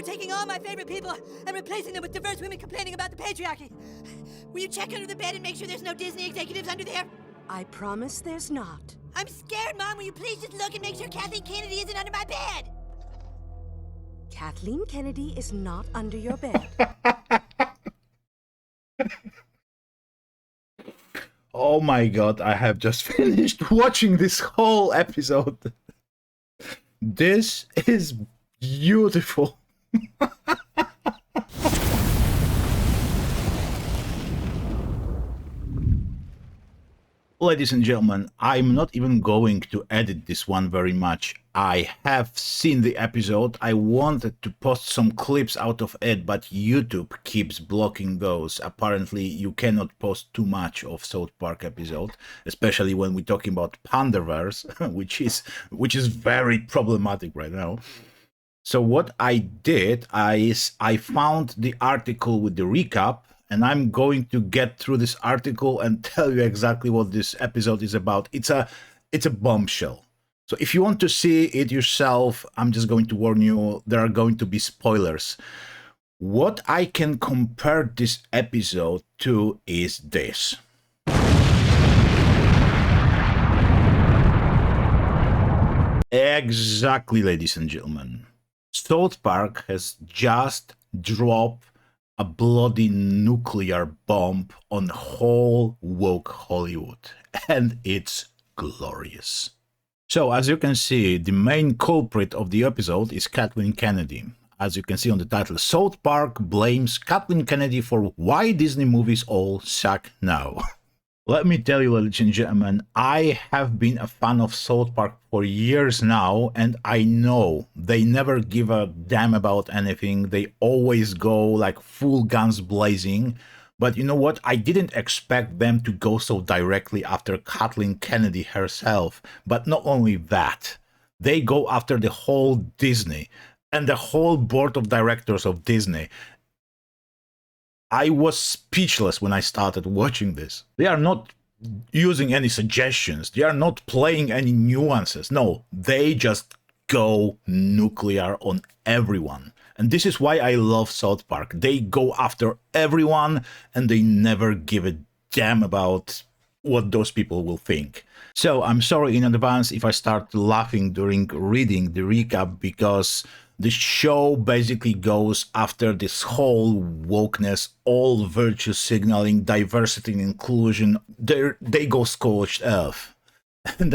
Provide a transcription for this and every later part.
we're taking all my favorite people and replacing them with diverse women complaining about the patriarchy. Will you check under the bed and make sure there's no Disney executives under there? I promise there's not. I'm scared, Mom. Will you please just look and make sure Kathleen Kennedy isn't under my bed? Kathleen Kennedy is not under your bed. Oh my god, I have just finished watching this whole episode. This is beautiful. Ladies and gentlemen, I'm not even going to edit this one very much. I have seen the episode. I wanted to post some clips out of it, but YouTube keeps blocking those. Apparently, you cannot post too much of South Park episode, especially when we're talking about Panderverse, which is very problematic right now. So what I did is I found the article with the recap, and I'm going to get through this article and tell you exactly what this episode is about. It's a bombshell. So if you want to see it yourself, I'm just going to warn you, there are going to be spoilers. What I can compare this episode to is this. Exactly, ladies and gentlemen. South Park has just dropped a bloody nuclear bomb on whole woke Hollywood, and it's glorious. So as you can see, the main culprit of the episode is Kathleen Kennedy. As you can see on the title, South Park blames Kathleen Kennedy for why Disney movies all suck now. Let me tell you, ladies and gentlemen, I have been a fan of South Park for years now, and I know they never give a damn about anything. They always go like full guns blazing. But you know what? I didn't expect them to go so directly after Kathleen Kennedy herself. But not only that, they go after the whole Disney and the whole board of directors of Disney. I was speechless when I started watching this. They are not using any suggestions. They are not playing any nuances. No, they just go nuclear on everyone. And this is why I love South Park. They go after everyone and they never give a damn about what those people will think. So I'm sorry in advance if I start laughing during reading the recap, because the show basically goes after this whole wokeness, all virtue signaling, diversity and inclusion. They go scorched earth. And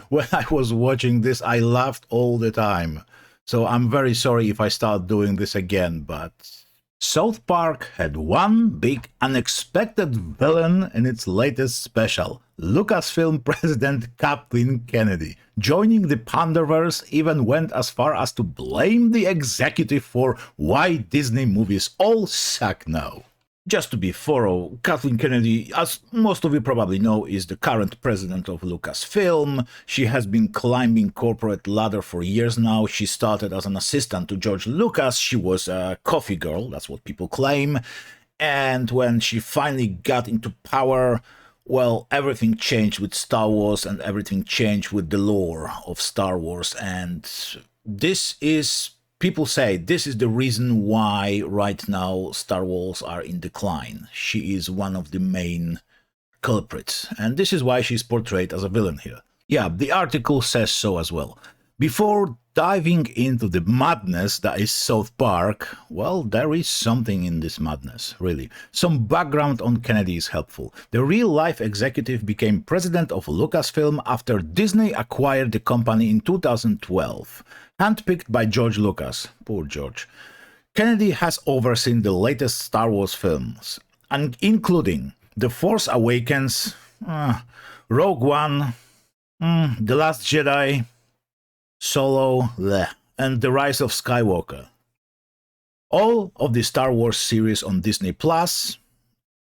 when I was watching this, I laughed all the time. So I'm very sorry if I start doing this again, but South Park had one big unexpected villain in its latest special, Lucasfilm president Kathleen Kennedy. Joining the Panderverse even went as far as to blame the executive for why Disney movies all suck now. Just to be thorough, Kathleen Kennedy, as most of you probably know, is the current president of Lucasfilm. She has been climbing corporate ladder for years now. She started as an assistant to George Lucas. She was a coffee girl, that's what people claim. And when she finally got into power, well, everything changed with Star Wars and everything changed with the lore of Star Wars. And this is... people say this is the reason why right now Star Wars are in decline. She is one of the main culprits, and this is why she's portrayed as a villain here. Yeah, the article says so as well. Before diving into the madness that is South Park, well, there is something in this madness, really. Some background on Kennedy is helpful. The real-life executive became president of Lucasfilm after Disney acquired the company in 2012. Handpicked by George Lucas. Poor George. Kennedy has overseen the latest Star Wars films, and including The Force Awakens, Rogue One, The Last Jedi, Solo, and The Rise of Skywalker. All of the Star Wars series on Disney Plus,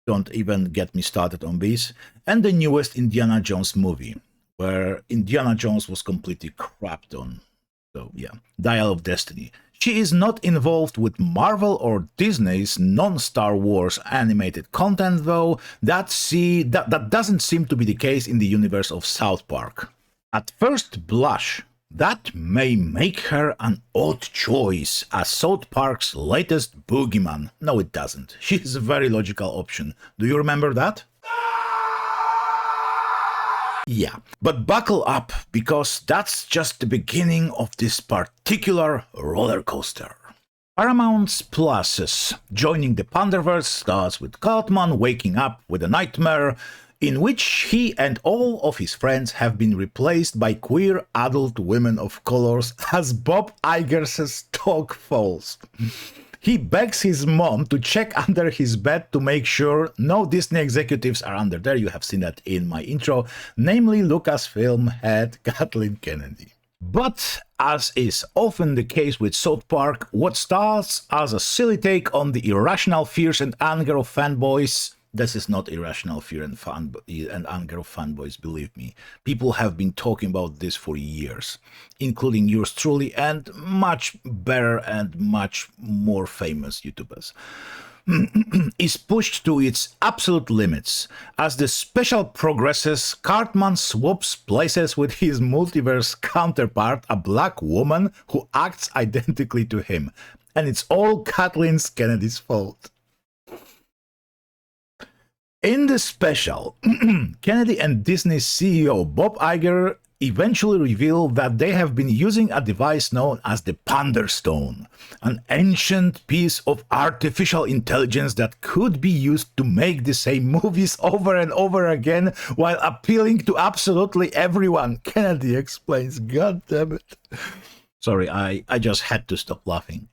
don't even get me started on these, and the newest Indiana Jones movie, where Indiana Jones was completely crapped on. So yeah, Dial of Destiny. She is not involved with Marvel or Disney's non-Star Wars animated content, though. That doesn't seem to be the case in the universe of South Park. At first blush, That may make her an odd choice as South Park's latest boogeyman. No, it doesn't. She's a very logical option. Do you remember that? Yeah, but buckle up, because that's just the beginning of this particular roller coaster. Paramount Plus's joining the Panderverse starts with Cartman waking up with a nightmare in which he and all of his friends have been replaced by queer adult women of colors as Bob Iger's talk falls. He begs his mom to check under his bed to make sure no Disney executives are under there. You have seen that in my intro, namely Lucasfilm head Kathleen Kennedy. But, as is often the case with South Park, what starts as a silly take on the irrational fears and anger of fanboys, this is not irrational fear and anger of fanboys, believe me. People have been talking about this for years, including yours truly and much better and much more famous YouTubers. Is pushed to its absolute limits. As the special progresses, Cartman swaps places with his multiverse counterpart, a black woman who acts identically to him. And it's all Kathleen Kennedy's fault. In the special, Kennedy and Disney CEO Bob Iger eventually reveal that they have been using a device known as the Panderstone, an ancient piece of artificial intelligence that could be used to make the same movies over and over again while appealing to absolutely everyone. Kennedy explains. God damn it. Sorry, I just had to stop laughing.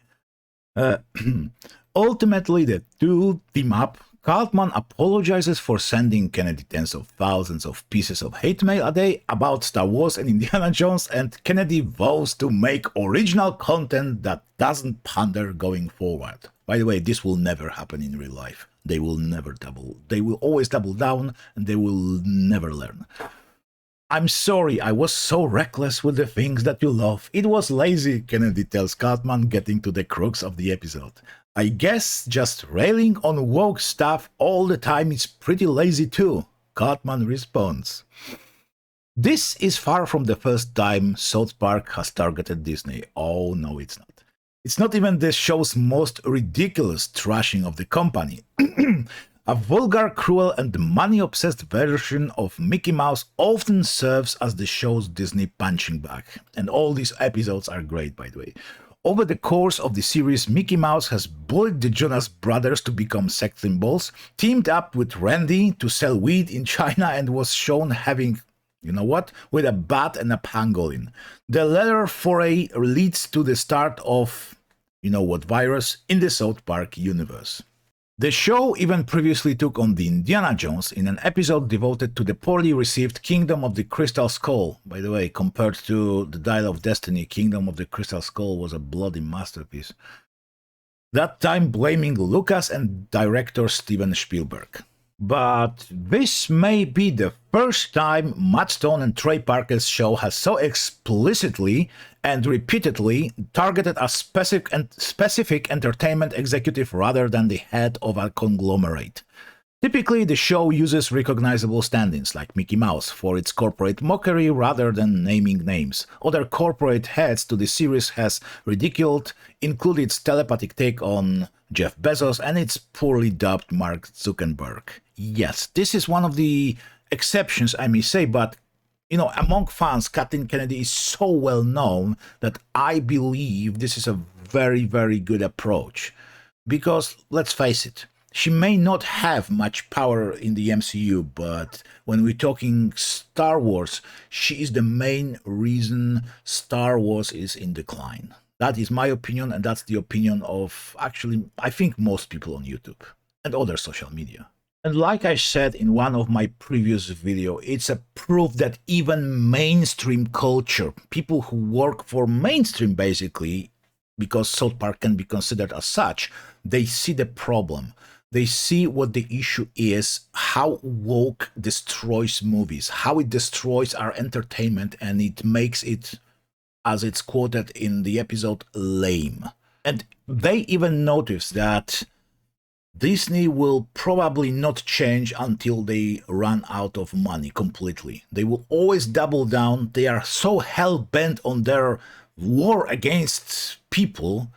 Ultimately, the two team up. Cartman apologizes for sending Kennedy tens of thousands of pieces of hate mail a day about Star Wars and Indiana Jones, and Kennedy vows to make original content that doesn't pander going forward. By the way, this will never happen in real life. They will always double down, and they will never learn. I'm sorry, I was so reckless with the things that you love. It was lazy, Kennedy tells Cartman, getting to the crux of the episode. I guess just railing on woke stuff all the time is pretty lazy too, Cartman responds. This is far from the first time South Park has targeted Disney. Oh no, it's not. It's not even the show's most ridiculous trashing of the company. A vulgar, cruel, and money-obsessed version of Mickey Mouse often serves as the show's Disney punching bag. And all these episodes are great, by the way. Over the course of the series, Mickey Mouse has bullied the Jonas Brothers to become sex symbols, teamed up with Randy to sell weed in China, and was shown having, you know what, with a bat and a pangolin. The latter foray leads to the start of, you know what virus, in the South Park universe. The show even previously took on the Indiana Jones in an episode devoted to the poorly received Kingdom of the Crystal Skull. By the way, compared to the Dial of Destiny, Kingdom of the Crystal Skull was a bloody masterpiece. That time blaming Lucas and director Steven Spielberg. But this may be the first time Matt Stone and Trey Parker's show has so explicitly and repeatedly targeted a specific entertainment executive rather than the head of a conglomerate. Typically, the show uses recognizable stand-ins like Mickey Mouse for its corporate mockery rather than naming names. Other corporate heads to the series has ridiculed include its telepathic take on Jeff Bezos and its poorly dubbed Mark Zuckerberg. Yes, this is one of the exceptions, I may say, but you know, among fans, Kathleen Kennedy is so well known that I believe this is a very, very good approach. Because, let's face it, she may not have much power in the MCU, but when we're talking Star Wars, she is the main reason Star Wars is in decline. That is my opinion, and that's the opinion of, actually, I think most people on YouTube and other social media. And like I said in one of my previous videos, it's a proof that even mainstream culture, people who work for mainstream basically, because South Park can be considered as such, they see the problem. They see what the issue is, how woke destroys movies, how it destroys our entertainment, and it makes it, as it's quoted in the episode, lame. And they even notice that Disney will probably not change until they run out of money completely. They will always double down. They are so hell-bent on their war against people,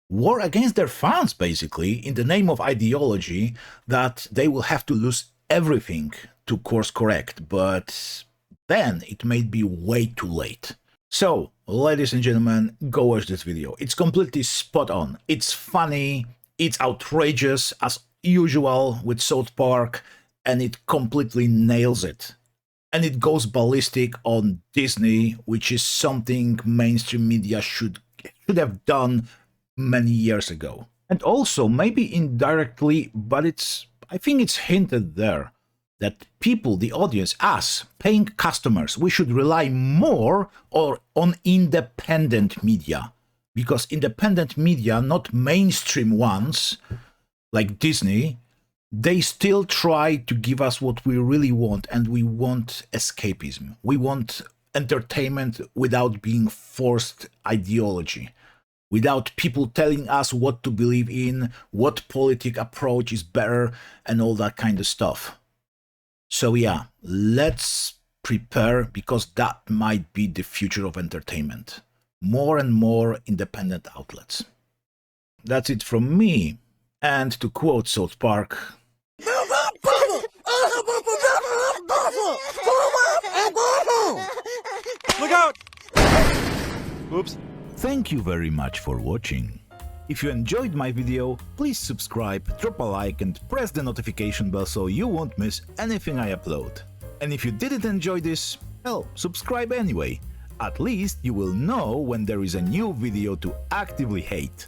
war against their fans, basically, in the name of ideology, that they will have to lose everything to course correct. But then it may be way too late. So, ladies and gentlemen, go watch this video. It's completely spot on. It's funny, it's outrageous as usual with South Park, and it completely nails it. And it goes ballistic on Disney, which is something mainstream media should have done many years ago. And also, maybe indirectly, but I think it's hinted there, that people, the audience, us, paying customers, we should rely more on independent media. Because independent media, not mainstream ones, like Disney, they still try to give us what we really want, and we want escapism. We want entertainment without being forced ideology, without people telling us what to believe in, what politic approach is better, and all that kind of stuff. So yeah, let's prepare, because that might be the future of entertainment. More and more independent outlets. That's it from me. And to quote South Park, look out! Oops. thank you very much for watching. If you enjoyed my video, please subscribe, drop a like and press the notification bell so you won't miss anything I upload. And if you didn't enjoy this, hell, subscribe anyway. At least you will know when there is a new video to actively hate.